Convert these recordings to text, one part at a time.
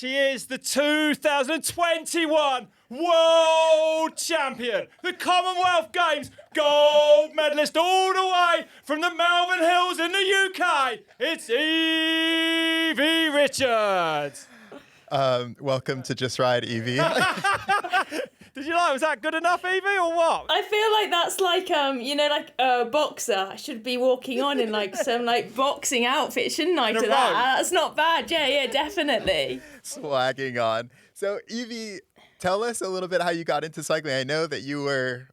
She is the 2021 World Champion, the Commonwealth Games gold medalist all the way from the Malvern Hills in the UK. It's Evie Richards. Welcome to Just Ride, Evie. Did you like? Was that good enough, Evie, or what? I feel like that's like like a boxer. I should be walking on in like some like boxing outfit, shouldn't I? To that, that's not bad. Yeah, definitely. Swagging on. So, Evie, tell us a little bit how you got into cycling. I know that you were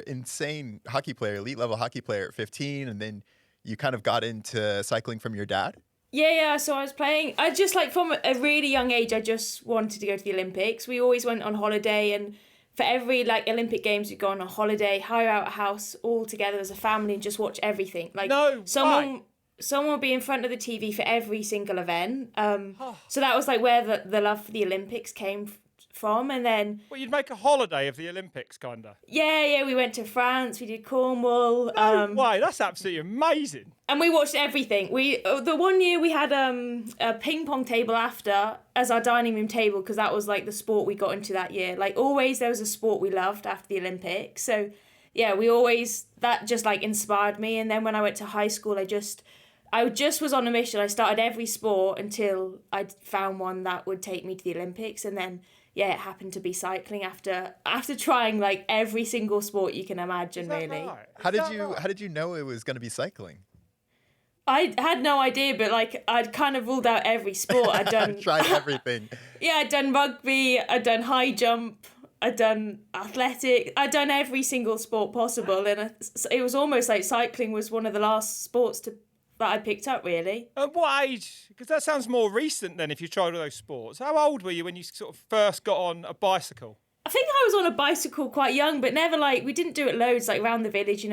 insane hockey player, elite level hockey player at 15, and then you kind of got into cycling from your dad. Yeah. So I was playing. I just like from a really young age, I just wanted to go to the Olympics. We always went on holiday, and for every like Olympic Games, we'd go on a holiday, hire out a house all together as a family, and just watch everything. Like someone would be in front of the TV for every single event. So that was like where the love for the Olympics came from, and then. Well, you'd make a holiday of the Olympics, kinda. Yeah. We went to France. We did Cornwall. No way, that's absolutely amazing. And we watched everything. The one year we had a ping pong table after as our dining room table, because that was like the sport we got into that year. Like always there was a sport we loved after the Olympics. So yeah, that just like inspired me. And then when I went to high school, I just was on a mission. I started every sport until I found one that would take me to the Olympics. And then yeah, it happened to be cycling after trying like every single sport you can imagine, really. Right? How did you know it was going to be cycling? I had no idea, but like I'd kind of ruled out every sport. I'd done tried everything. Yeah, I'd done rugby, I'd done high jump, I'd done athletic, I'd done every single sport possible, and it was almost like cycling was one of the last sports that I picked up, really. At what age? Because that sounds more recent than if you tried all those sports. How old were you when you sort of first got on a bicycle? I think I was on a bicycle quite young, but never like, we didn't do it loads, like around the village,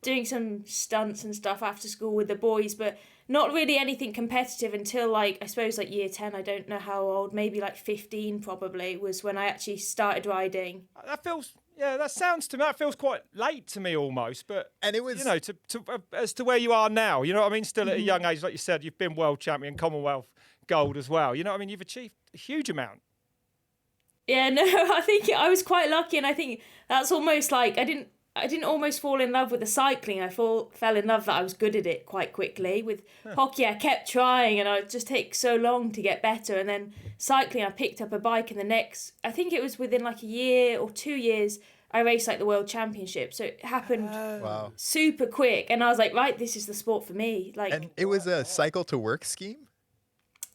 doing some stunts and stuff after school with the boys, but not really anything competitive until like, I suppose like year 10, I don't know how old, maybe like 15 probably, was when I actually started riding. That feels quite late to me almost, but and it was, you know, to as to where you are now, you know what I mean? Still at a young age, like you said, you've been world champion, Commonwealth gold as well. You know what I mean? You've achieved a huge amount. Yeah, no, I think I was quite lucky, and I think that's almost like, I didn't almost fall in love with the cycling. I fell in love that I was good at it quite quickly. With hockey, I kept trying, and it just take so long to get better. And then cycling, I picked up a bike, and I think it was within like a year or 2 years, I raced like the World Championship. So it happened super quick, and I was like, right, this is the sport for me. Like, and it was a cycle to work scheme.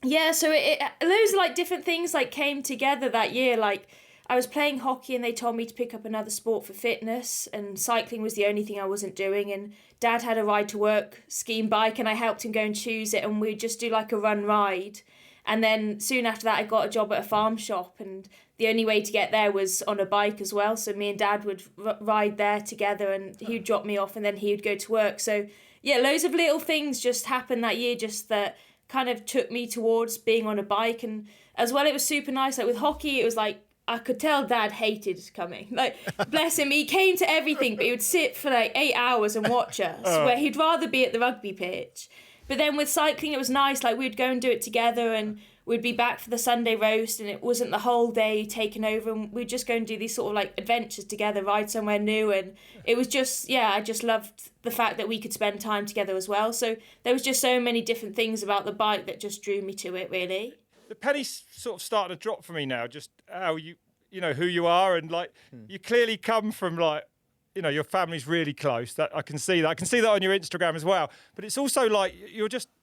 Yeah, so those like different things like came together that year. Like, I was playing hockey and they told me to pick up another sport for fitness, and cycling was the only thing I wasn't doing, and Dad had a ride to work scheme bike and I helped him go and choose it, and we'd just do like a run ride. And then soon after that I got a job at a farm shop, and the only way to get there was on a bike as well, so me and Dad would ride there together, and he'd drop me off and then he would go to work. So yeah, loads of little things just happened that year just that kind of took me towards being on a bike. And as well, it was super nice. Like with hockey, it was like, I could tell Dad hated coming. Like, bless him, he came to everything, but he would sit for like 8 hours and watch us, where he'd rather be at the rugby pitch. But then with cycling, it was nice. Like, we'd go and do it together, and we'd be back for the Sunday roast, and it wasn't the whole day taken over, and we'd just go and do these sort of like adventures together, ride somewhere new. And it was just, I just loved the fact that we could spend time together as well. So there was just so many different things about the bike that just drew me to it, really. The penny's sort of starting to drop for me now, just how you know, who you are, and like, you clearly come from like, you know, your family's really close. That I can see that. I can see that on your Instagram as well. But it's also like,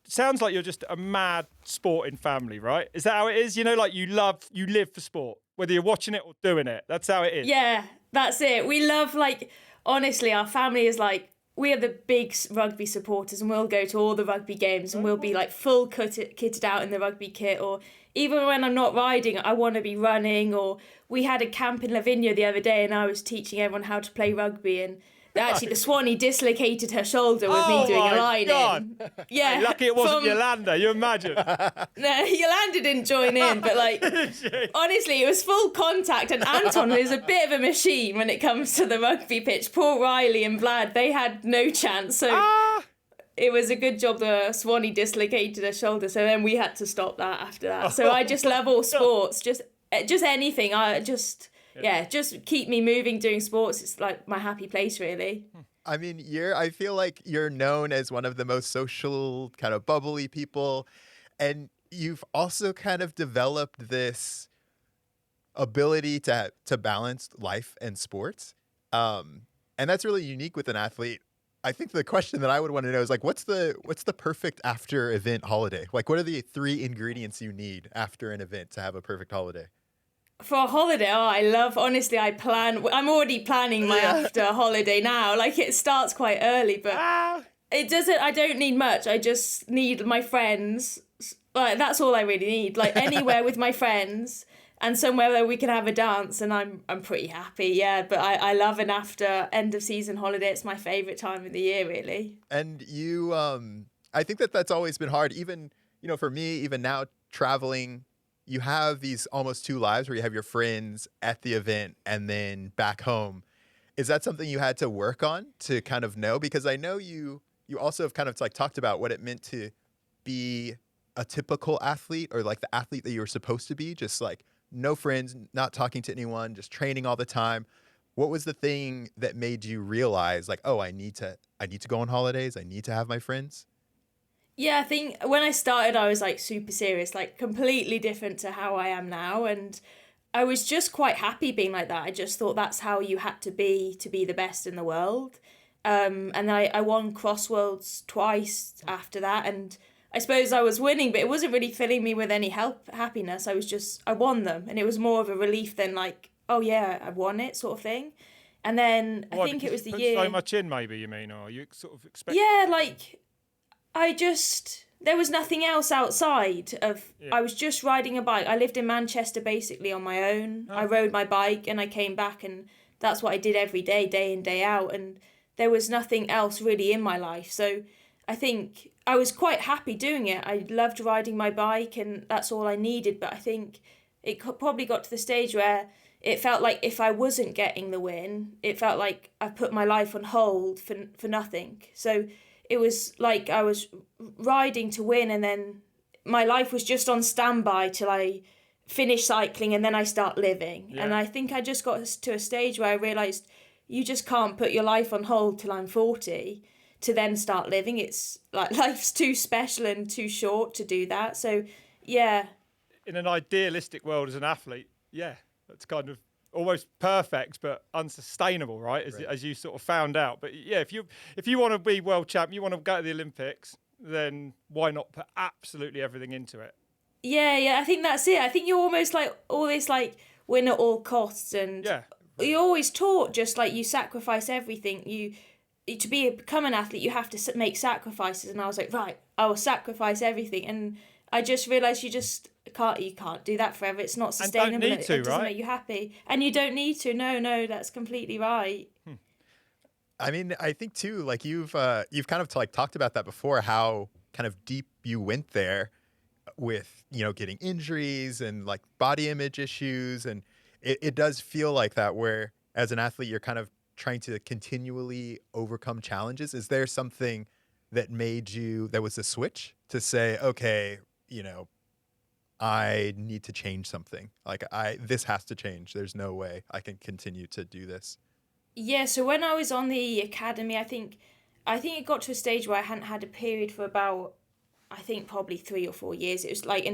sounds like you're just a mad sporting family, right? Is that how it is? You know, like you live for sport, whether you're watching it or doing it. That's how it is. Yeah, that's it. We love, like, honestly, our family is like, we are the big rugby supporters, and we'll go to all the rugby games, and we'll be like full kitted out in the rugby kit, or even when I'm not riding, I want to be running. Or we had a camp in Lavinia the other day, and I was teaching everyone how to play rugby, and actually the Swanee dislocated her shoulder with me doing a line in. Yeah, hey, lucky it wasn't Yolanda, you imagine. No, Yolanda didn't join in, but like, honestly, it was full contact, and Anton is a bit of a machine when it comes to the rugby pitch. Poor Riley and Vlad, they had no chance. So it was a good job the Swanee dislocated her shoulder, so then we had to stop that after that. So I just love all sports, just anything. Just keep me moving doing sports. It's like my happy place, really. I mean, I feel like you're known as one of the most social, kind of bubbly people, and you've also kind of developed this ability to balance life and sports. And that's really unique with an athlete. I think the question that I would want to know is like, what's the perfect after event holiday? Like, what are the 3 ingredients you need after an event to have a perfect holiday? For a holiday, I'm already planning my after holiday now. Like, it starts quite early, but I don't need much. I just need my friends. Like, that's all I really need. Like, anywhere with my friends and somewhere where we can have a dance, and I'm pretty happy, yeah. But I love an after end of season holiday. It's my favourite time of the year, really. And you, I think that's always been hard. Even, for me, even now traveling, you have these almost 2 lives where you have your friends at the event and then back home. Is that something you had to work on to kind of know? Because I know you also have kind of like talked about what it meant to be a typical athlete, or like the athlete that you were supposed to be, just like no friends, not talking to anyone, just training all the time. What was the thing that made you realize like, oh, I need to go on holidays. I need to have my friends? Yeah, I think when I started, I was like super serious, like completely different to how I am now. And I was just quite happy being like that. I just thought that's how you had to be the best in the world. And I won Cross Worlds twice after that. And I suppose I was winning, but it wasn't really filling me with any happiness. I won them. And it was more of a relief than like, oh yeah, I won it sort of thing. And then I think it was the year. So much in, maybe, you mean, or you sort of expect? Yeah, like there was nothing else outside of, I was just riding a bike. I lived in Manchester basically on my own. I rode my bike and I came back, and that's what I did every day, day in, day out. And there was nothing else really in my life. So I think I was quite happy doing it. I loved riding my bike and that's all I needed. But I think it probably got to the stage where it felt like if I wasn't getting the win, it felt like I put my life on hold for nothing. So it was like I was riding to win, and then my life was just on standby till I finish cycling, and then I start living. Yeah. And I think I just got to a stage where I realised you just can't put your life on hold till I'm 40 to then start living. It's like life's too special and too short to do that. So, yeah. In an idealistic world as an athlete, yeah, that's kind of almost perfect, but unsustainable, right? As you sort of found out. But yeah, if you want to be world champ, you want to go to the Olympics, then why not put absolutely everything into it? Yeah, I think that's it. I think you're almost like all this like win at all costs, and you're always taught just like you sacrifice everything. To become an athlete, you have to make sacrifices, and I was like, right, I will sacrifice everything, and I just realised you can't do that forever. It's not sustainable. And don't need to, it doesn't make you happy, and you don't need to. No, that's completely right. I mean, I think too, like you've kind of like talked about that before, how kind of deep you went there with, getting injuries and like body image issues. And it does feel like that, where as an athlete, you're kind of trying to continually overcome challenges. Is there something that was a switch to say, okay, I need to change something. Like this has to change. There's no way I can continue to do this. Yeah, so when I was on the academy, I think it got to a stage where I hadn't had a period for about, I think probably 3 or 4 years. It was like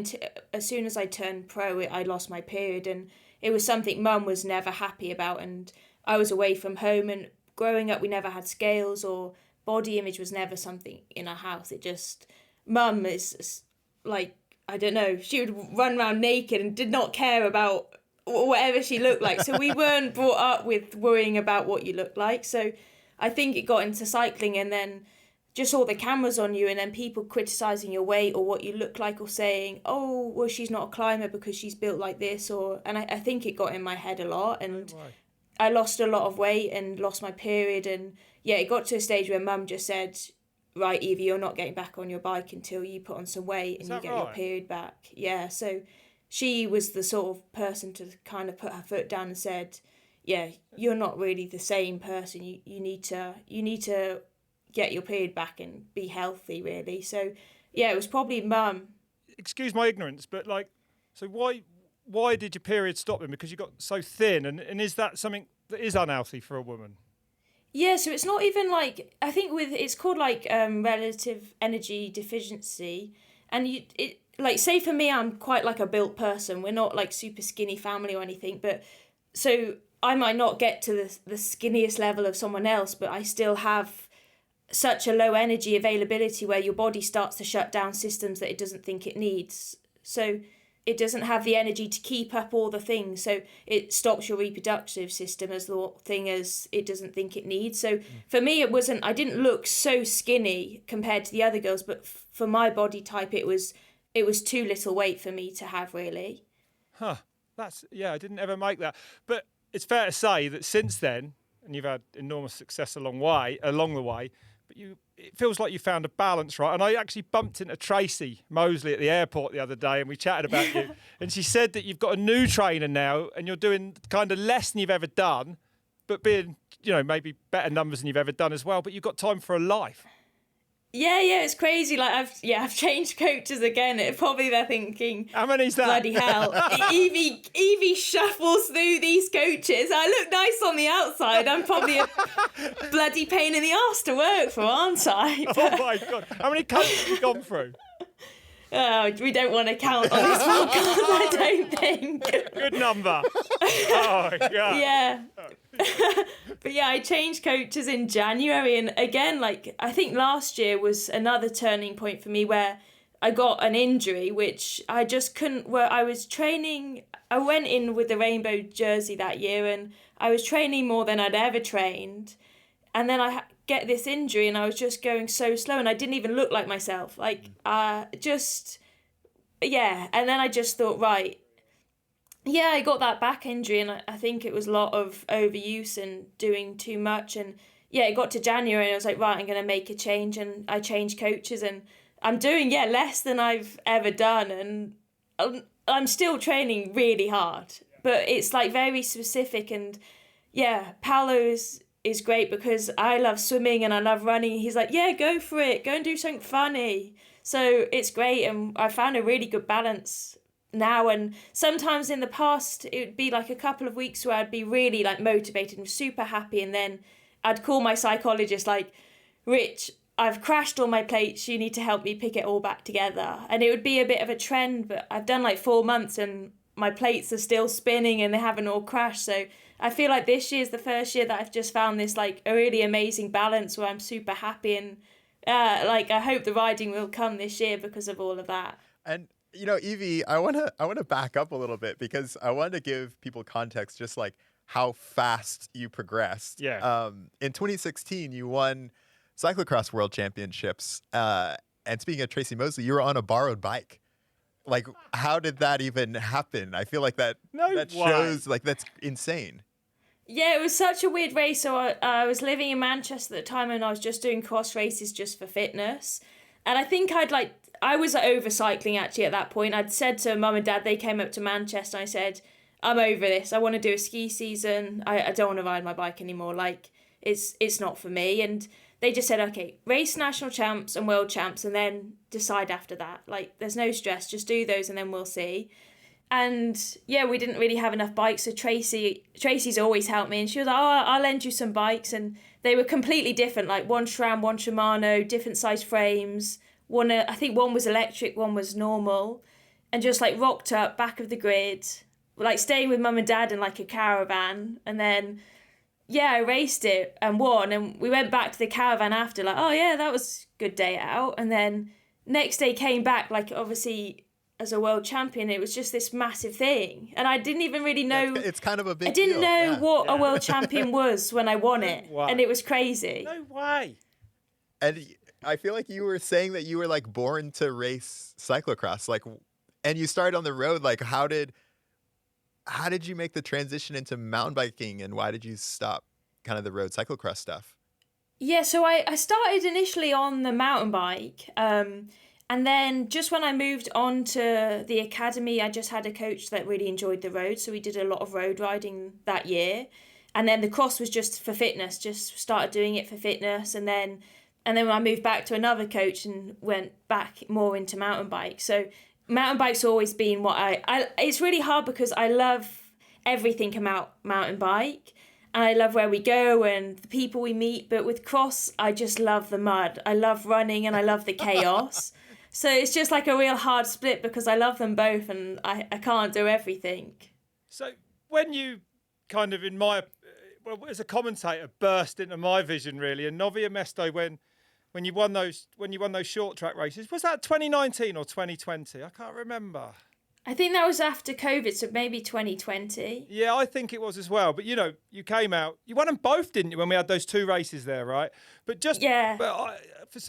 as soon as I turned pro, I lost my period, and it was something Mum was never happy about. And I was away from home, and growing up, we never had scales, or body image was never something in our house. It just, Mum is like, I don't know, she would run around naked and did not care about whatever she looked like. So we weren't brought up with worrying about what you look like. So I think it got into cycling, and then just all the cameras on you, and then people criticising your weight or what you look like, or saying, oh, well, she's not a climber because she's built like this. And I think it got in my head a lot, and I lost a lot of weight and lost my period. And yeah, it got to a stage where Mum just said, right, Evie, you're not getting back on your bike until you put on some weight and you get your period back. Yeah, so she was the sort of person to kind of put her foot down and said, yeah, you're not really the same person. You need to get your period back and be healthy, really. So, yeah, it was probably mum. Excuse my ignorance, but so why did your period stop then? Because you got so thin, and is that something that is unhealthy for a woman? Yeah, so it's not even like, I think it's called like relative energy deficiency, and like, say for me, I'm quite like a built person. We're not like super skinny family or anything, but so I might not get to the skinniest level of someone else, but I still have such a low energy availability where your body starts to shut down systems that it doesn't think it needs. So it doesn't have the energy to keep up all the things. So it stops your reproductive system as the thing as it doesn't think it needs. So for me, I didn't look so skinny compared to the other girls, but for my body type, it was too little weight for me to have, really. Huh. I didn't ever make that. But it's fair to say that since then, and you've had enormous success along the way, but it feels like you found a balance, right? And I actually bumped into Tracy Mosley at the airport the other day, and we chatted about you. And she said that you've got a new trainer now, and you're doing kind of less than you've ever done, but being, maybe better numbers than you've ever done as well. But you've got time for a life. Yeah, it's crazy. Like I've changed coaches again. They're thinking, how many's that? Bloody hell! Evie shuffles through these coaches. I look nice on the outside. I'm probably a bloody pain in the arse to work for, aren't I? Oh my God! How many coaches have you gone through? Oh, we don't want to count on this podcast, I don't think. Good number. Oh my God. Yeah. But yeah, I changed coaches in January, and again, like, I think last year was another turning point for me where I got an injury, which I just couldn't, where I was training, I went in with the rainbow jersey that year, and I was training more than I'd ever trained, and then I get this injury, and I was just going so slow, and I didn't even look like myself, and then I just thought, right, yeah, I got that back injury, and I think it was a lot of overuse and doing too much. And yeah, it got to January, and I was like, right, I'm going to make a change. And I changed coaches, and I'm doing, less than I've ever done. And I'm still training really hard, but it's like very specific. And yeah, Paolo is great because I love swimming and I love running. He's like, yeah, go for it. Go and do something funny. So it's great. And I found a really good balance now. And sometimes in the past it would be like a couple of weeks where I'd be really like motivated and super happy, and then I'd call my psychologist like, Rich, I've crashed all my plates, you need to help me pick it all back together. And it would be a bit of a trend, but I've done like 4 months and my plates are still spinning and they haven't all crashed. So I feel like this year's the first year that I've just found this like a really amazing balance where I'm super happy, and I hope the riding will come this year because of all of that. And Evie, I wanna back up a little bit because I wanted to give people context, just like how fast you progressed. Yeah. In 2016, you won cyclo-cross world championships. And speaking of Tracy Mosley, you were on a borrowed bike. Like, how did that even happen? I feel like that shows like that's insane. Yeah, it was such a weird race. So I was living in Manchester at the time, and I was just doing cross races just for fitness. And I think I was over cycling actually at that point. I'd said to mum and dad, they came up to Manchester, and I said, I'm over this. I want to do a ski season. I don't want to ride my bike anymore. Like, it's not for me. And they just said, okay, race national champs and world champs, and then decide after that. Like, there's no stress. Just do those, and then we'll see. And yeah, we didn't really have enough bikes. So Tracy's always helped me, and she was like, oh, I'll lend you some bikes. And they were completely different, like one SRAM, one Shimano, different size frames. I think one was electric, one was normal, and just like rocked up back of the grid, like staying with mum and dad in like a caravan. And then yeah, I raced it and won, and we went back to the caravan after, like, oh yeah, that was a good day out. And then next day came back, like, obviously as a world champion, it was just this massive thing, and I didn't even really know. It's kind of a big I didn't deal. know what a world champion was when I won it, Wow. and it was crazy. No way. And I feel like you were saying that you were like born to race cyclocross, like, and you started on the road. Like, how did you make the transition into mountain biking, and why did you stop kind of the road cyclocross stuff? Yeah, so I started initially on the mountain bike, and then just when I moved on to the academy, I just had a coach that really enjoyed the road, so we did a lot of road riding that year. And then the cross was just for fitness, just started doing it for fitness. And then And then I moved back to another coach and went back more into mountain bike. So mountain bike's always been what I it's really hard because I love everything about mountain bike. And I love where we go and the people we meet. But with cross, I just love the mud. I love running and I love the chaos. So it's just like a real hard split because I love them both and I can't do everything. So when you kind of, as a commentator, burst into my vision really, and Novia Mesto, when you won those short track races, was that 2019 or 2020? I can't remember. I think that was after COVID, so maybe 2020. Yeah, I think it was as well. But, you came out. You won them both, didn't you, when we had those 2 races there, right? But Yeah. But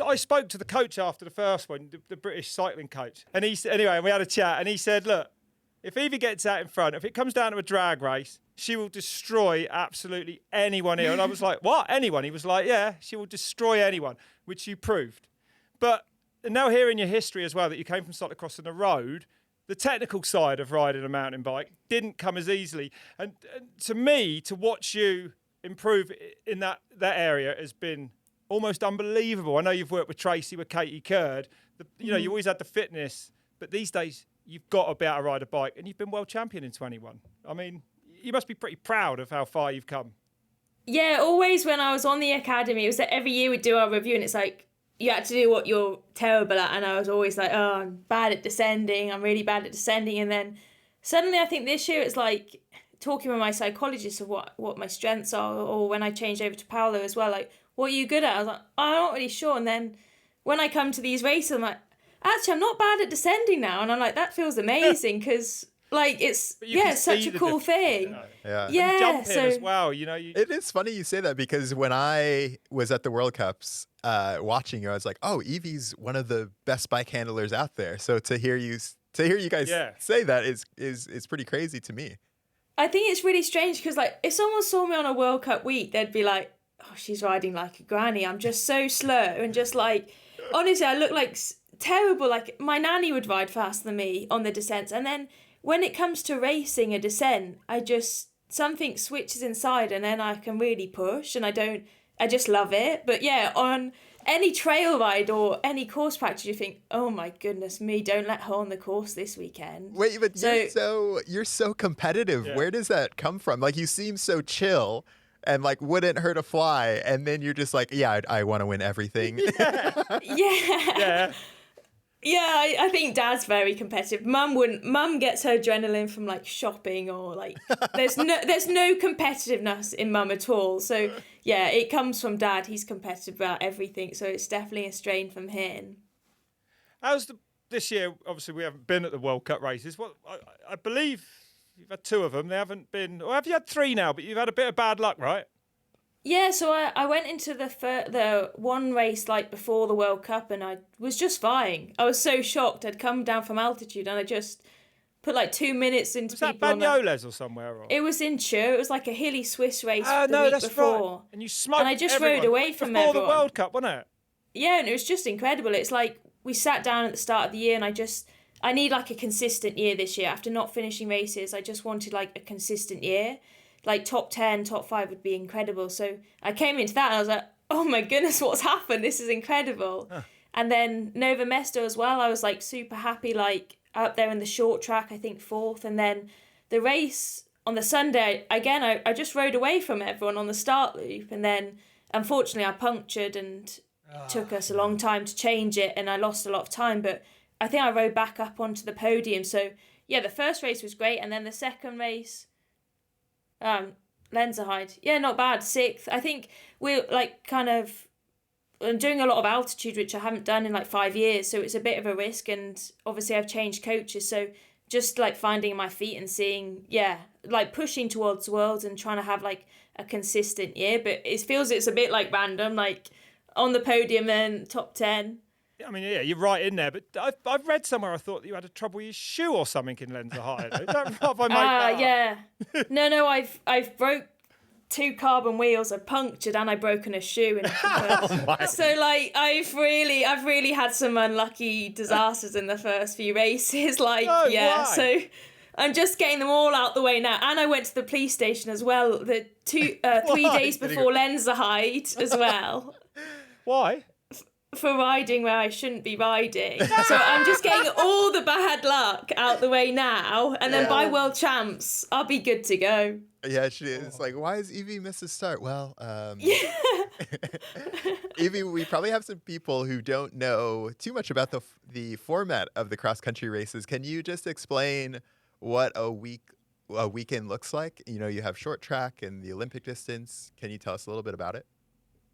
I spoke to the coach after the first one, the British cycling coach. And anyway, we had a chat, and he said, look, if Evie gets out in front, if it comes down to a drag race, she will destroy absolutely anyone here. And I was like, what? Anyone? He was like, yeah, she will destroy anyone, which you proved. But now hearing your history as well, that you came from cyclo-cross on the road, the technical side of riding a mountain bike didn't come as easily. And to me, to watch you improve in that area has been almost unbelievable. I know you've worked with Tracy, with Katie Curd. You always had the fitness, but these days you've got to be able to ride a bike, and you've been world champion in 21. I mean, you must be pretty proud of how far you've come. Yeah, always when I was on the academy, it was that every year we'd do our review and it's like, you had to do what you're terrible at. And I was always like, oh, I'm bad at descending. I'm really bad at descending. And then suddenly I think this year it's like talking with my psychologist of what my strengths are, or when I changed over to Paolo as well, like, what are you good at? I was like, I'm not really sure. And then when I come to these races, I'm like, actually, I'm not bad at descending now. And I'm like, that feels amazing because... Like, it's, such a cool thing. Yeah. And jumping as well, It is funny you say that because when I was at the World Cups watching you, I was like, oh, Evie's one of the best bike handlers out there. So to hear you guys say that is pretty crazy to me. I think it's really strange because, like, if someone saw me on a World Cup week, they'd be like, oh, she's riding like a granny. I'm just so slow. And just like, honestly, I look like terrible. Like, my nanny would ride faster than me on the descents. And then when it comes to racing a descent, something switches inside and then I can really push and I just love it. But yeah, on any trail ride or any course practice, you think, oh my goodness me, don't let her on the course this weekend. Wait, but you're so competitive. Yeah. Where does that come from? Like, you seem so chill and like wouldn't hurt a fly, and then you're just like, yeah, I want to win everything. Yeah. Yeah, I think Dad's very competitive. Mum gets her adrenaline from like shopping or like there's no competitiveness in Mum at all. So yeah, it comes from Dad. He's competitive about everything. So it's definitely a strain from him. This year? Obviously, we haven't been at the World Cup races. What I believe you've had 2 of them. They haven't been, or have you had 3 now? But you've had a bit of bad luck, right? Yeah, so I went into the one race like before the World Cup and I was just fine. I was so shocked. I'd come down from altitude and I just put like 2 minutes into people. Was that Bagnoles or somewhere? Or? It was in Chur. It was like a hilly Swiss race the week before. Right. And you smoked and I just rode away from before everyone. The World Cup, wasn't it? Yeah, and it was just incredible. It's like we sat down at the start of the year and I need like a consistent year this year. After not finishing races, I just wanted like a consistent year. Like top 10, top 5 would be incredible. So I came into that and I was like, oh my goodness, what's happened? This is incredible. Huh. And then Nova Mesto as well. I was like super happy, like up there in the short track, I think 4th. And then the race on the Sunday, again, I just rode away from everyone on the start loop. And then unfortunately I punctured and took us a long time to change it. And I lost a lot of time. But I think I rode back up onto the podium. So yeah, the first race was great. And then the second race... Lenzerheide. Yeah, not bad. 6th. I think we're like kind of doing a lot of altitude, which I haven't done in like 5 years. So it's a bit of a risk. And obviously I've changed coaches. So just like finding my feet and seeing, like pushing towards Worlds and trying to have like a consistent year. But it feels it's a bit like random, like on the podium and top 10. I mean, yeah, you're right in there, but I've read somewhere I thought that you had a trouble with your shoe or something in Lenzerheide. Yeah. No, I've broke 2 carbon wheels, I've punctured, and I've broken a shoe. So like, I've really had some unlucky disasters in the first few races. Like, why? So I'm just getting them all out the way now. And I went to the police station as well. The 3 days before Lenzerheide as well. Why? for riding where I shouldn't be riding. So I'm just getting all the bad luck out the way now, and then by World Champs, I'll be good to go. Yeah, she is. Like, why is Evie miss a start? Well, Evie, we probably have some people who don't know too much about the format of the cross-country races. Can you just explain what a weekend looks like? You know, you have short track and the Olympic distance. Can you tell us a little bit about it?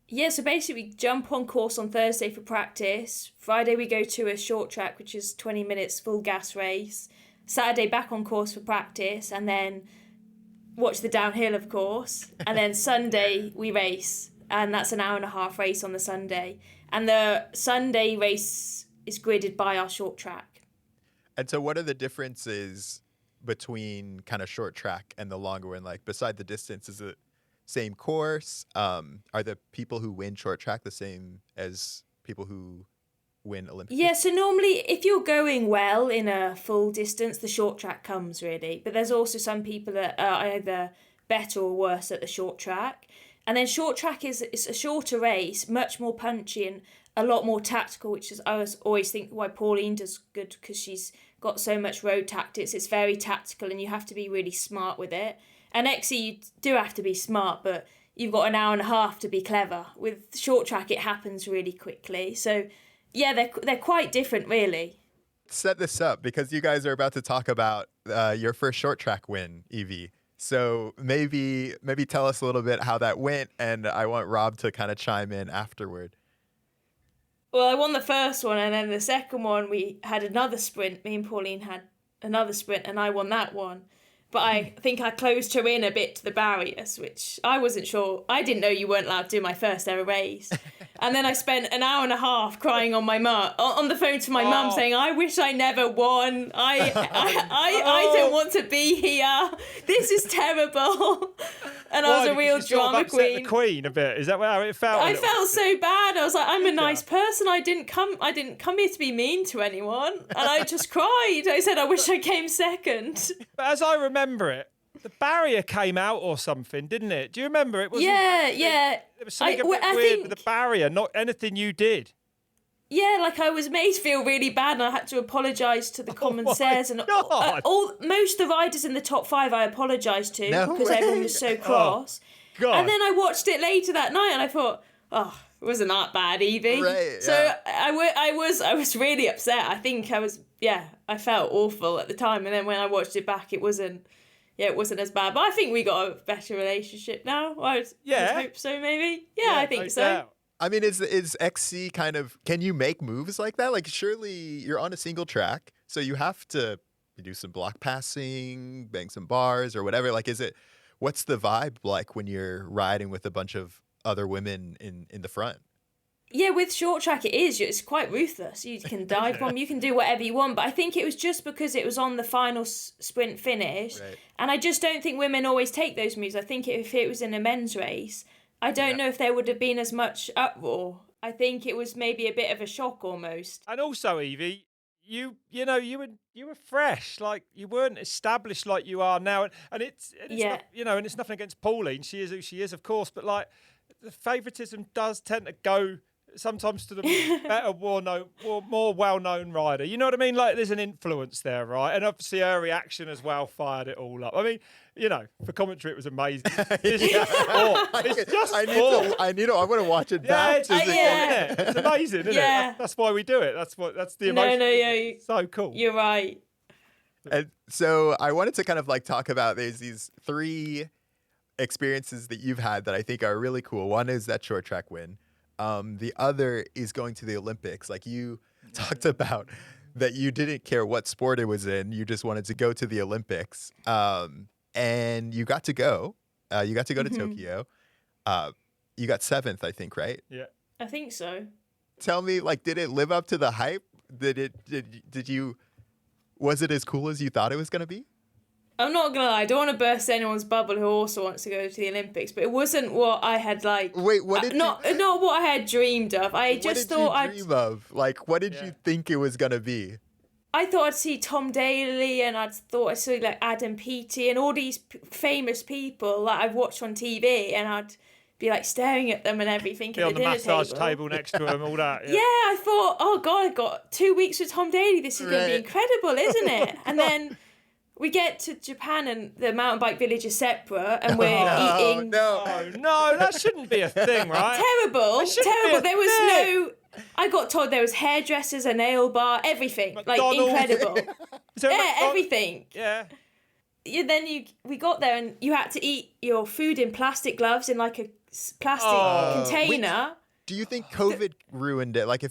Yeah, so basically we jump on course on Thursday for practice. Friday we go to a short track, which is 20 minutes full gas race. Saturday back on course for practice, and then watch the downhill, of course. And then Sunday we race, and that's an 1.5-hour race on the Sunday. And the Sunday race is gridded by our short track. And so what are the differences between kind of short track and the longer one? Like, beside the distance, is it same course? Are the people who win short track the same as people who win Olympic? Yeah, so normally if you're going well in a full distance, the short track comes really. But there's also some people that are either better or worse at the short track. And then short track is a shorter race, much more punchy and a lot more tactical, which is I always think why Pauline does good, because she's got so much road tactics. It's very tactical and you have to be really smart with it. And XC, you do have to be smart, but you've got an 1.5 hours to be clever. With short track, it happens really quickly. So, yeah, they're quite different, really. Set this up because you guys are about to talk about your first short track win, Evie. So maybe tell us a little bit how that went, and I want Rob to kind of chime in afterward. Well, I won the first one, and then the second one, we had another sprint. Me and Pauline had another sprint, and I won that one. But I think I closed her in a bit to the barriers, which I wasn't sure. I didn't know you weren't allowed to do my first ever race. And then I spent an 1.5 hours crying on my mum, on the phone to my mum, saying, I wish I never won. I don't want to be here. This is terrible. And I was a real drama queen. The queen a bit. Is that how it felt? I felt so bad. I was like, I'm a nice person. I didn't come here to be mean to anyone. And I just cried. I said, I wish I came second. But as I remember it, the barrier came out or something, didn't it? Do you remember it? Yeah. There was something a bit weird with the barrier, not anything you did. Yeah, like I was made to feel really bad, and I had to apologise to the commissaires and most of the riders in the top 5 I apologised to because everyone was so cross. God. And then I watched it later that night, and I thought, oh, it wasn't that bad, Evie. Right, so I was really upset. I think I felt awful at the time, and then when I watched it back, it wasn't as bad. But I think we got a better relationship now. I would hope so, maybe. Yeah, I think so. Doubt. I mean, is XC kind of, can you make moves like that? Like, surely you're on a single track, so you have to do some block passing, bang some bars or whatever. Like, what's the vibe like when you're riding with a bunch of other women in the front? Yeah, with short track it's quite ruthless. You can dive bomb, you can do whatever you want. But I think it was just because it was on the final sprint finish. Right. And I just don't think women always take those moves. I think if it was in a men's race, I don't know if there would have been as much uproar. I think it was maybe a bit of a shock almost. And also, Evie, you were fresh, like you weren't established like you are now, and it's not, and it's nothing against Pauline. She is who she is, of course, but like the favouritism does tend to go sometimes to the better, more well-known rider. You know what I mean? Like there's an influence there, right? And obviously her reaction as well fired it all up. I mean, for commentary it was amazing. It's just sport. It's just sport. I want to watch it back. It's amazing, isn't it? That's why we do it. That's the emotion. It's so cool. You're right. And so I wanted to kind of like talk about, there's these 3 experiences that you've had that I think are really cool. One is that short track win. The other is going to the Olympics. Like you talked about that you didn't care what sport it was in. You just wanted to go to the Olympics. And you got to go. You got to go to Tokyo. You got 7th, I think, right? Yeah. I think so. Tell me, like, did it live up to the hype? Was it as cool as you thought it was going to be? I'm not gonna lie, I don't want to burst anyone's bubble who also wants to go to the Olympics, but it wasn't what I had Wait, what did not what I had dreamed of. I just thought What did you dream of? Like, what did you think it was gonna be? I thought I'd see Tom Daley, and I thought I'd see like Adam Peaty and all these famous people that I've watched on TV, and I'd be like staring at them and everything. Be on the massage table next to him, all that. Yeah, I thought, oh God, I've got 2 weeks with Tom Daley. This is going to be incredible, isn't it? And then we get to Japan and the mountain bike village is separate and we're eating. No, that shouldn't be a thing, right? Terrible. There was I got told there was hairdressers, a nail bar, everything. McDonald's. Like, incredible. Everything. Yeah. We got there and you had to eat your food in plastic gloves in like a plastic container. Do you think COVID ruined it? Like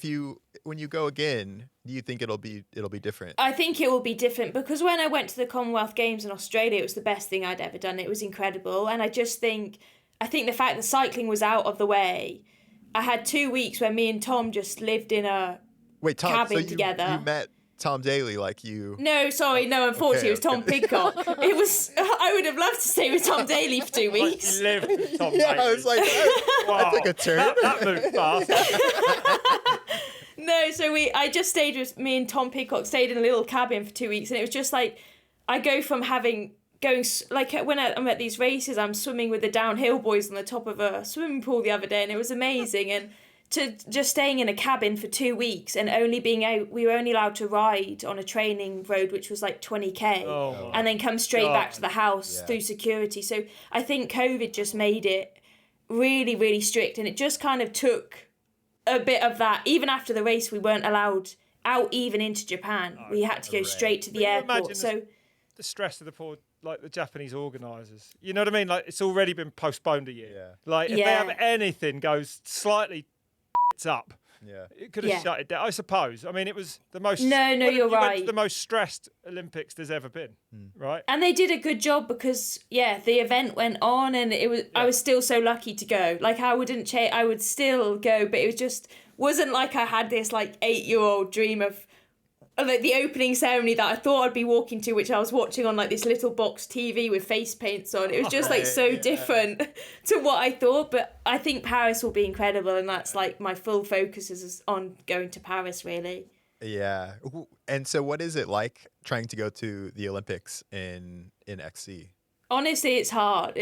when you go again, do you think it'll be different? I think it will be different because when I went to the Commonwealth Games in Australia, it was the best thing I'd ever done. It was incredible. And I think the fact that cycling was out of the way, I had 2 weeks where me and Tom just lived in a cabin together. You met Tom Daley, like you... No, sorry, no, unfortunately, it was Tom Pidcock. I would have loved to stay with Tom Daley for 2 weeks. You lived with Tom Daley. I was like, that took a turn. That moved fast. No, so I just stayed with me and Tom Pidcock, stayed in a little cabin for 2 weeks, and it was just like, I go from when I'm at these races, I'm swimming with the downhill boys on the top of a swimming pool the other day, and it was amazing, and to just staying in a cabin for 2 weeks and only we were only allowed to ride on a training road which was like 20k and then come straight back to the house through security. So I think COVID just made it really, really strict, and it just kind of took a bit of that. Even after the race, we weren't allowed out even into Japan. We had to go straight to the airport. So the stress of the poor, like the Japanese organisers, you know what I mean? Like it's already been postponed a year. Yeah. Like if they have anything goes slightly up, it could have shut it down. I suppose. I mean, it was the most. No, you're right. The most stressed Olympics there's ever been, right? And they did a good job because the event went on, and it was. I was still so lucky to go. Like I wouldn't change. I would still go, but it was just wasn't like I had this like 8-year-old dream of like the opening ceremony that I thought I'd be walking to, which I was watching on like this little box TV with face paints on. It was just like so different to what I thought. But I think Paris will be incredible, and that's like my full focus is on going to Paris, really. Yeah. And so what is it like trying to go to the Olympics in XC? Honestly, it's hard.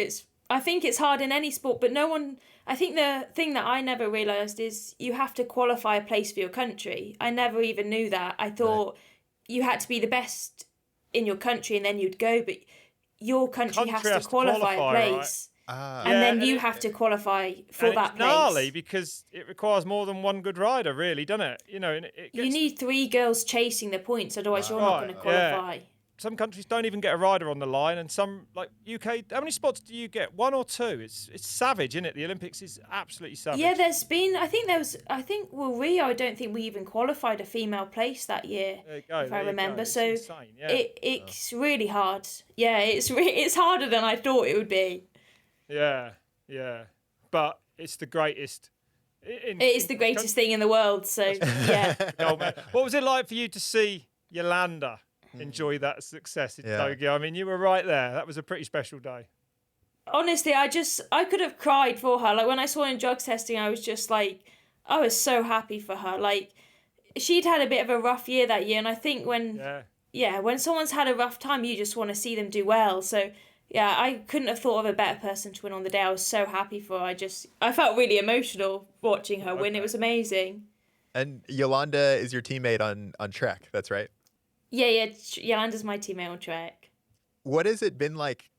I think it's hard in any sport, but I think the thing that I never realised is you have to qualify a place for your country. I never even knew that. I thought you had to be the best in your country and then you'd go, but your country has to qualify a place. Right? And then you have to qualify for that it's place. Gnarly because it requires more than one good rider, really, doesn't it? You know, you need 3 girls chasing the points, otherwise you're not going to qualify. Some countries don't even get a rider on the line, and some, like UK, how many spots do you get? 1 or 2? It's savage, isn't it? The Olympics is absolutely savage. Yeah, Rio, I don't think we even qualified a female place that year, if I remember. It's so insane, it's really hard. Yeah, it's harder than I thought it would be. Yeah. But it's the greatest. It is the greatest thing in the world, so yeah. Oh, man. What was it like for you to see Yolanda enjoy that success in Tokyo? I mean, you were right there. That was a pretty special day. Honestly, I could have cried for her. Like when I saw her in drugs testing, I was just like, I was so happy for her. Like she'd had a bit of a rough year that year, and I think when someone's had a rough time, you just want to see them do well. So yeah, I couldn't have thought of a better person to win on the day. I was so happy for her. I felt really emotional watching her win. It was amazing. And Yolanda is your teammate on track, that's right? Yeah, Yolanda's my teammate on track. What has it been like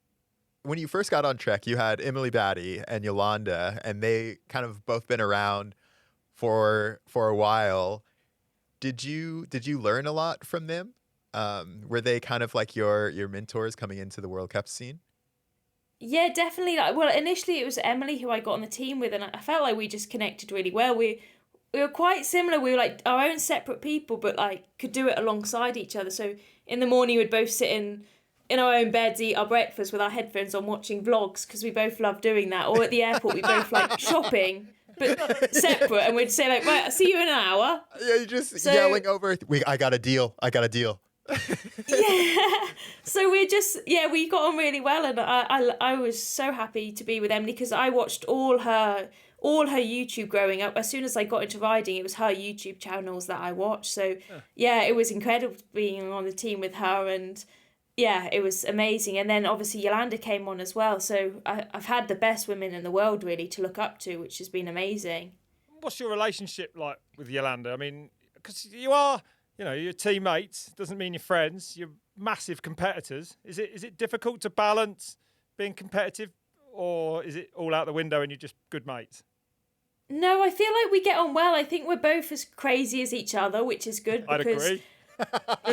when you first got on track? You had Emily Batty and Yolanda, and they kind of both been around for a while. Did you learn a lot from them? Were they kind of like your mentors coming into the World Cup scene? Yeah, definitely. Well, initially it was Emily who I got on the team with, and I felt like we just connected really well. We were quite similar. We were like our own separate people, but like could do it alongside each other. So in the morning we'd both sit in our own beds, eat our breakfast with our headphones on, watching vlogs because we both love doing that. Or at the airport we both like shopping, but separate, and we'd say like, right, I'll see you in an hour. Yeah, you're just yelling over. I got a deal. Yeah, so we got on really well, and I was so happy to be with Emily because I watched all her YouTube growing up. As soon as I got into riding, it was her YouTube channels that I watched. So yeah, it was incredible being on the team with her, and yeah, it was amazing. And then obviously Yolanda came on as well. So I've had the best women in the world really to look up to, which has been amazing. What's your relationship like with Yolanda? I mean, because you are, you're teammates. Doesn't mean you're friends. You're massive competitors. Is it difficult to balance being competitive, or is it all out the window and you're just good mates? No, I feel like we get on well. I think we're both as crazy as each other, which is good I'd because agree.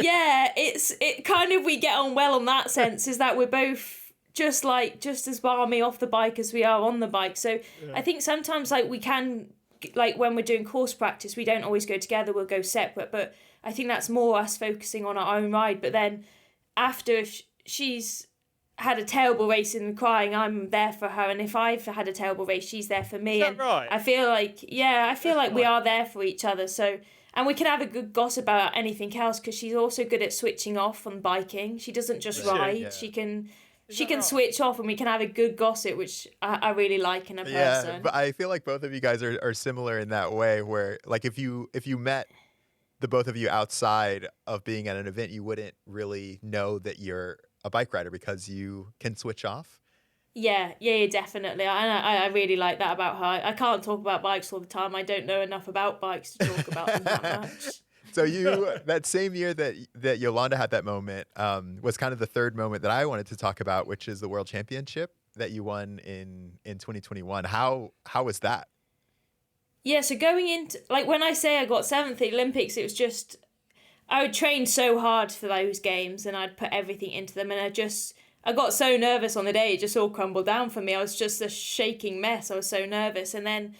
yeah, it kind of we get on well in that sense, is that we're both just as balmy off the bike as we are on the bike. So yeah. I think sometimes like we can, like when we're doing course practice, we don't always go together, we'll go separate, but I think that's more us focusing on our own ride. But then after, if she's had a terrible race and crying, I'm there for her, and if I've had a terrible race, she's there for me. Is that and right? I feel like we are there for each other. So, and we can have a good gossip about anything else, because she's also good at switching off on biking. She doesn't just ride. Yeah. She can right? Switch off, and we can have a good gossip, which I really like in a person. Yeah, but I feel like both of you guys are similar in that way, where like if you met the both of you outside of being at an event, you wouldn't really know that you're a bike rider because you can switch off. Yeah, definitely. I really like that about her. I can't talk about bikes all the time. I don't know enough about bikes to talk about them that much. So that same year that Yolanda had that moment was kind of the third moment that I wanted to talk about, which is the World Championship that you won in 2021. How was that? Yeah, so going into, like when I say I got 7th at the Olympics, it was just, I would train so hard for those games and I'd put everything into them, and I got so nervous on the day, it just all crumbled down for me. I was just a shaking mess. I was so nervous. And then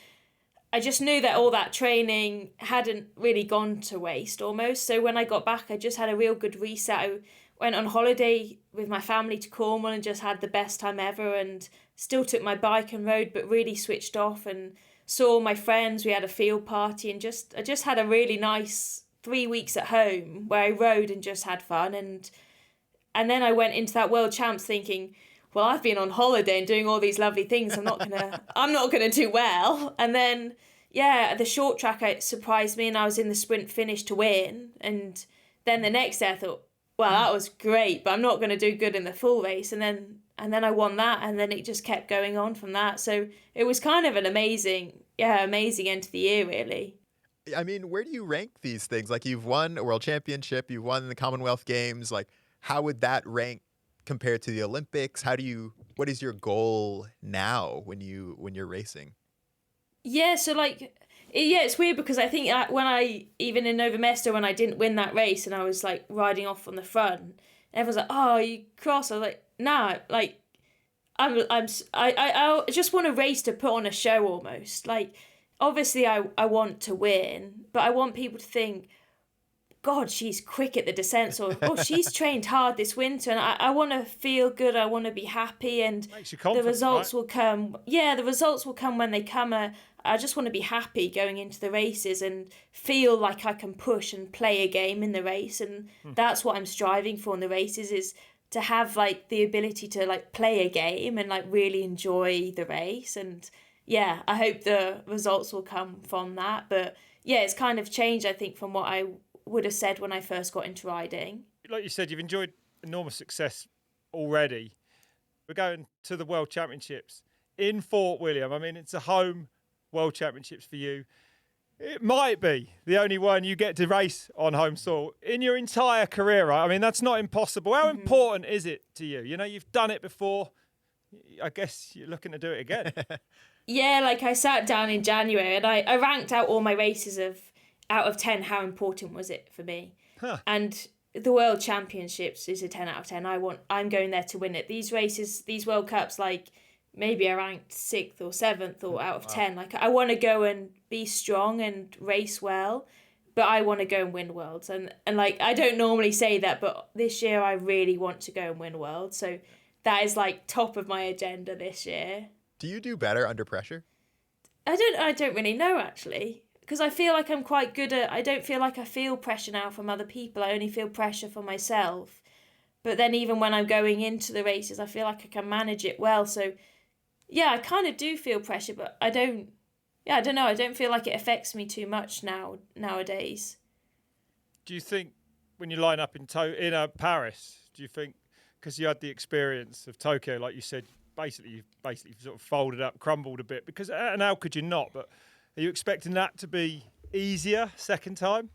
I just knew that all that training hadn't really gone to waste almost. So when I got back, I just had a real good reset. I went on holiday with my family to Cornwall and just had the best time ever, and still took my bike and rode, but really switched off and saw my friends. We had a field party, and I just had a really nice 3 weeks at home where I rode and just had fun. And then I went into that World Champs thinking, well, I've been on holiday and doing all these lovely things. I'm not gonna do well. And then, yeah, the short track, it surprised me, and I was in the sprint finish to win. And then the next day I thought, well, that was great, but I'm not gonna do good in the full race. And then I won that, and then it just kept going on from that. So it was kind of an amazing end to the year, really. I mean, where do you rank these things? Like, you've won a world championship, you've won the Commonwealth Games. Like, how would that rank compared to the Olympics? What is your goal now when you're racing? Yeah, so like, it's weird because I think even in Nova Mesto, when I didn't win that race and I was like riding off on the front, everyone's like, oh, you cross. I was like, nah, like, I just want a race to put on a show almost. Like, obviously I want to win, but I want people to think, God, she's quick at the descents, or oh, she's trained hard this winter, and I want to feel good. I want to be happy, and the results will come. Yeah, the results will come when they come. I just want to be happy going into the races and feel like I can push and play a game in the race, and that's what I'm striving for in the races, is to have like the ability to like play a game and like really enjoy the race. And yeah, I hope the results will come from that. But yeah, it's kind of changed, I think, from what I would have said when I first got into riding. Like you said, you've enjoyed enormous success already. We're going to the World Championships in Fort William. I mean, it's a home World Championships for you. It might be the only one you get to race on home soil in your entire career, right? I mean, that's not impossible. How important is it to you? You know, you've done it before. I guess you're looking to do it again. Yeah, like I sat down in January and I ranked out all my races out of 10, how important was it for me? And the World Championships is a 10 out of 10. I'm going there to win it. These races, these World Cups, like maybe I ranked 6th or 7th or out of 10. Like, I want to go and be strong and race well, but I want to go and win Worlds. And like, I don't normally say that, but this year I really want to go and win Worlds. So that is like top of my agenda this year. Do you do better under pressure? I don't really know, actually. Because I feel like I'm quite good at, I don't feel like I feel pressure now from other people. I only feel pressure for myself. But then even when I'm going into the races, I feel like I can manage it well. So yeah, I kind of do feel pressure, but I don't know. I don't feel like it affects me too much nowadays. Do you think when you line up in Paris, do you think because you had the experience of Tokyo, like you said, you basically sort of folded up, crumbled a bit, because, and how could you not? But are you expecting that to be easier second time?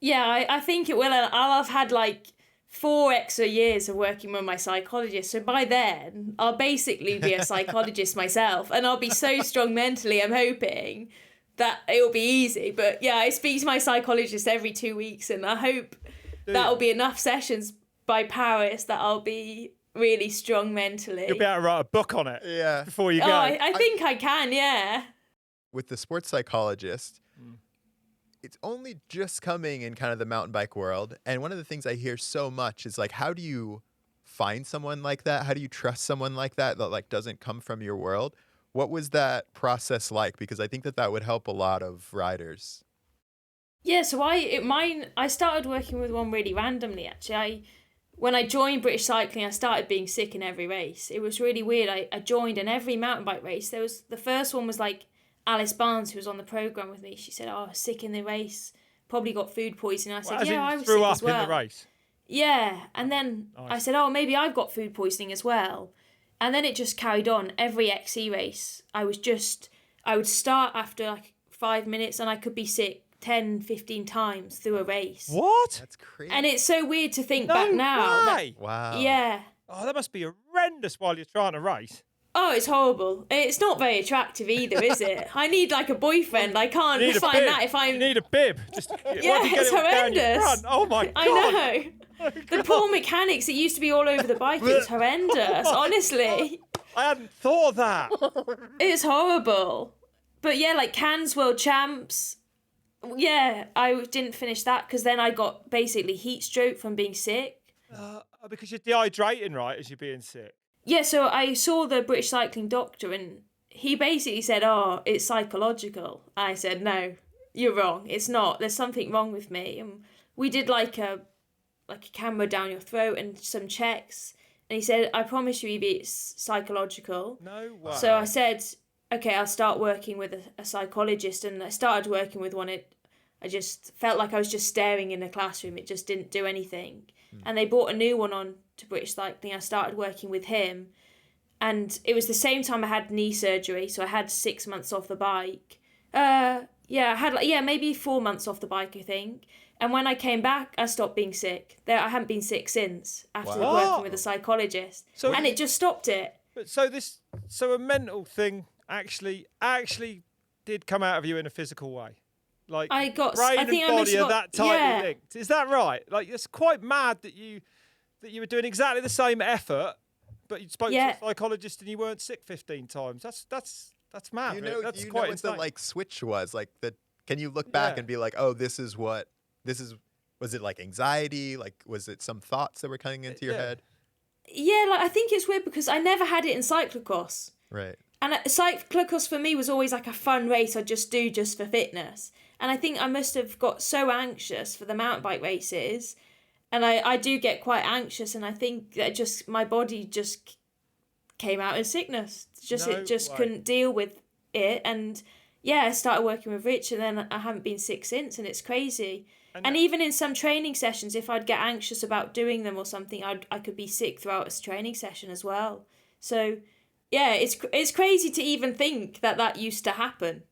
Yeah, I think it will. And I'll have had like 4 extra years of working with my psychologist. So by then, I'll basically be a psychologist myself. And I'll be so strong mentally, I'm hoping, that it'll be easy. But yeah, I speak to my psychologist every 2 weeks. And I hope that'll be enough sessions by Paris that I'll be really strong mentally. You'll be able to write a book on it before you go. I think I can, yeah. With the sports psychologist, it's only just coming in kind of the mountain bike world. And one of the things I hear so much is like, how do you find someone like that? How do you trust someone like that like doesn't come from your world? What was that process like? Because I think that would help a lot of riders. Yeah, so I started working with one really randomly, actually. When I joined British Cycling, I started being sick in every race. It was really weird. I joined, and every mountain bike race, the first one was like Alice Barnes, who was on the programme with me. She said, I was sick in the race, probably got food poisoning. I said, I was sick as well. In the race? Yeah, and then I said, maybe I've got food poisoning as well. And then it just carried on. Every XC race, I would start after like 5 minutes and I could be sick 10, 15 times through a race. What? That's crazy. And it's so weird to think back now. Wow. Yeah. Oh, that must be horrendous while you're trying to race. Oh, it's horrible. It's not very attractive either, is it? I need like a boyfriend. I can't find that if I'm... You need a bib. Just, yeah, it's horrendous. Oh my God. I know. The poor mechanics, it used to be all over the bike. It was horrendous, honestly. I hadn't thought of that. It's horrible. But yeah, like Cannes World Champs... Yeah, I didn't finish that because then I got basically heat stroke from being sick. Because you're dehydrating, right, as you're being sick. Yeah, so I saw the British cycling doctor and he basically said, it's psychological. I said, no, you're wrong. It's not. There's something wrong with me. And we did like a camera down your throat and some checks. And he said, I promise you, Evie, it's psychological. No way. So I said, okay, I'll start working with a psychologist. And I started working with one. I just felt like I was just staring in a classroom. It just didn't do anything. And they brought a new one on to British Cycling. I started working with him. And it was the same time I had knee surgery. So I had 6 months off the bike. I had maybe 4 months off the bike, I think. And when I came back, I stopped being sick. I haven't been sick since after working with a psychologist. And it just stopped it. But so a mental thing actually did come out of you in a physical way. Like brain and body are that tightly linked. Is that right? Like it's quite mad that you were doing exactly the same effort, but you spoke to a psychologist and you weren't sick 15 times. That's mad. You know, that's you quite know what insane. the like switch was like that. Can you look back and be like, oh, this is? Was it like anxiety? Like was it some thoughts that were coming into your head? Yeah, like I think it's weird because I never had it in cyclo-cross. Right. And cyclo-cross for me was always like a fun race I'd just do just for fitness. And I think I must have got so anxious for the mountain bike races. And I do get quite anxious. And I think that just my body just came out in sickness. Couldn't deal with it. And yeah, I started working with Rich and then I haven't been sick since. And it's crazy. And even in some training sessions, if I'd get anxious about doing them or something, I could be sick throughout a training session as well. So yeah, it's crazy to even think that used to happen.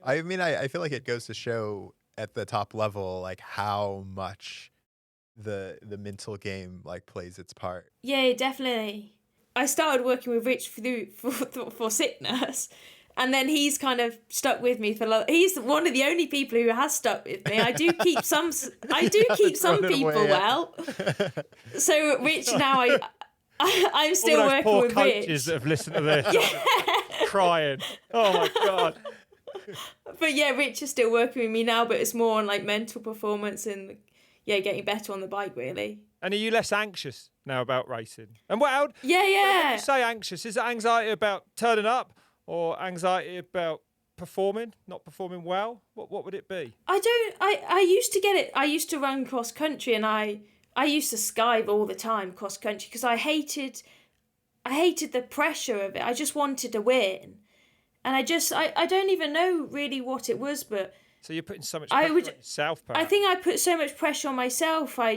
I mean, I feel like it goes to show at the top level, like how much the mental game like plays its part. Yeah, definitely. I started working with Rich for sickness, and then he's kind of stuck with me he's one of the only people who has stuck with me. I do keep some people well. So Rich now I'm still all those working poor with coaches Rich. that have listened to this, crying. Oh my God. But yeah, Rich is still working with me now, but it's more on like mental performance and getting better on the bike really. And are you less anxious now about racing? And when you say anxious, is it anxiety about turning up or anxiety about not performing well? What would it be? I used to get it. I used to run cross country and I used to skive all the time cross country because I hated the pressure of it. I just wanted to win. And I don't even know really what it was, but... So you're putting so much pressure on yourself, perhaps? I think I put so much pressure on myself. I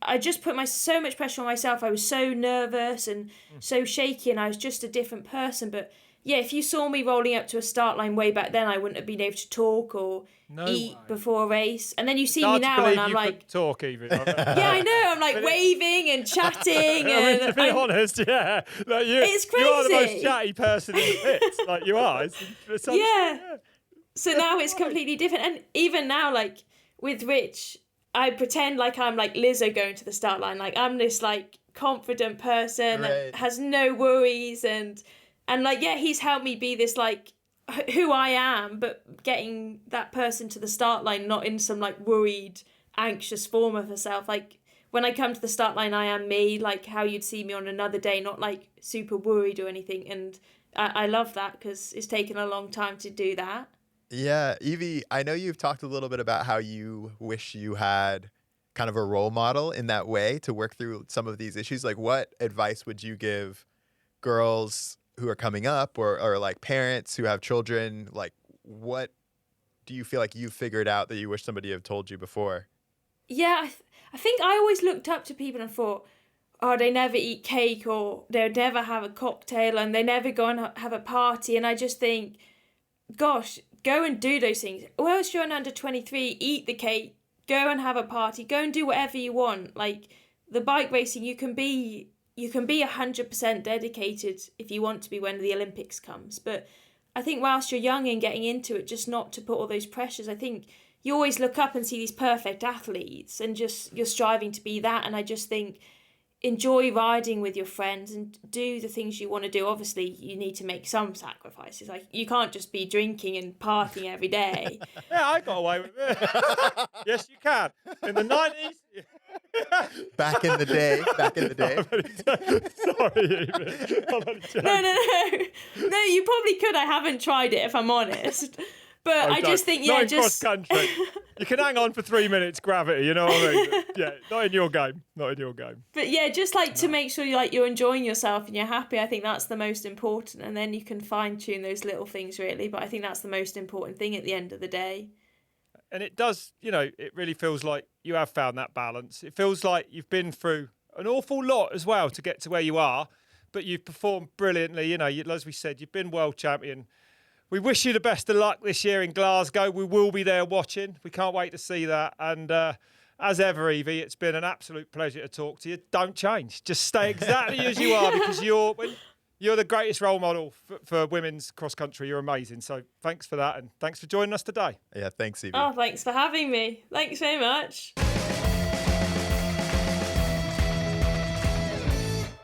I just put so much pressure on myself. I was so nervous and so shaky, and I was just a different person. But yeah, if you saw me rolling up to a start line way back then, I wouldn't have been able to talk or eat before a race. And then you see me now, and I'm like, talk even. yeah, I know. I'm like waving and chatting, and to be honest, yeah, like it's crazy. You are the most chatty person in the pits. Like you are. Yeah. So now it's completely different, and even now, like with Rich, I pretend like I'm like Lizzo going to the start line. Like I'm this like confident person that has no worries, and like, yeah, he's helped me be this like who I am, but getting that person to the start line, not in some like worried, anxious form of herself. Like when I come to the start line, I am me, like how you'd see me on another day, not like super worried or anything. And I love that because it's taken a long time to do that. Yeah, Evie, I know you've talked a little bit about how you wish you had kind of a role model in that way to work through some of these issues. Like, what advice would you give girls who are coming up, or like parents who have children? Like, what do you feel like you've figured out that you wish somebody had told you before? Yeah, I think I always looked up to people and thought, oh, they never eat cake, or they'll never have a cocktail, and they never go and have a party. And I just think, gosh, go and do those things. Whilst you're an under 23, eat the cake, go and have a party, go and do whatever you want. Like the bike racing, you can be 100% dedicated if you want to be when the Olympics comes. But I think whilst you're young and getting into it, just not to put all those pressures. I think you always look up and see these perfect athletes and just you're striving to be that. And I just think enjoy riding with your friends and do the things you want to do. Obviously, you need to make some sacrifices. Like you can't just be drinking and partying every day. Yeah, I got away with it. Yes, you can. In the 90s. Back in the day. Sorry. No, you probably could. I haven't tried it, if I'm honest. But I just think, not in cross country. You can hang on for 3 minutes, gravity, you know what I mean? Yeah, not in your game. But yeah, just like to make sure you're enjoying yourself and you're happy. I think that's the most important. And then you can fine tune those little things really. But I think that's the most important thing at the end of the day. And it does, it really feels like you have found that balance. It feels like you've been through an awful lot as well to get to where you are, but you've performed brilliantly. As we said, you've been world champion. We wish you the best of luck this year in Glasgow. We will be there watching. We can't wait to see that. And as ever, Evie, it's been an absolute pleasure to talk to you. Don't change. Just stay exactly as you are, because you're the greatest role model for women's cross country. You're amazing. So thanks for that. And thanks for joining us today. Yeah, thanks, Evie. Oh, thanks for having me. Thanks very much.